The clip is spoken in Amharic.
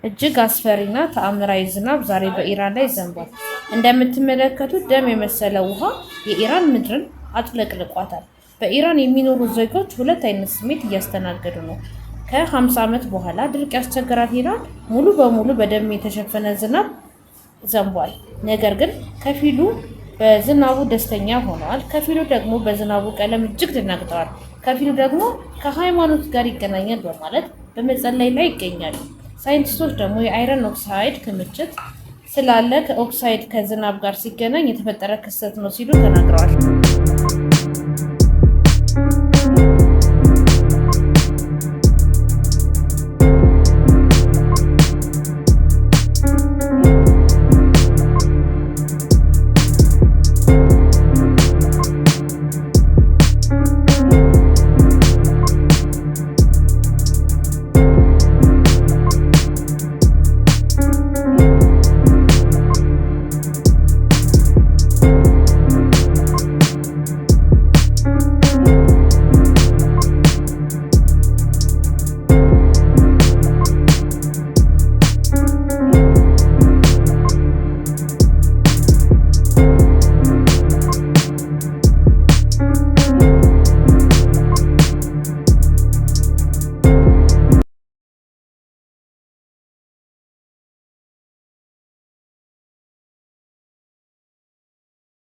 እጅግ አስፈሪና ተአምራዊ ዝናብ ዛሬ በኢራን ላይ ዘንቧል። እንደምትመለከቱት ደም የመሰለ ውሃ የኢራን ምድርን አጥለቅልቋታል። በኢራን የሚኖሩ ዜጎች ሁለት አይነት ስሜት እያስተናገዱ ነው። ከ50 ዓመት በኋላ ድርቅ ያስቸገራት ኢራን ሙሉ በሙሉ በደም የተሸፈነ ዝናብ ዘንቧል። ነገር ግን ከፊሉ በዝናቡ ደስተኛ ሆነዋል፣ ከፊሉ ደግሞ በዝናቡ ቀለም እጅግ ደናግጠዋል፣ ከፊሉ ደግሞ ከሃይማኖት ጋር ይገናኛል በማለት በመጸለይ ላይ ይገኛሉ። ሳይንቲስቶች ደግሞ የአይረን ኦክሳይድ ክምችት ስላለ ከኦክሳይድ ከዝናብ ጋር ሲገናኝ የተፈጠረ ክስተት ነው ሲሉ ተናግረዋል።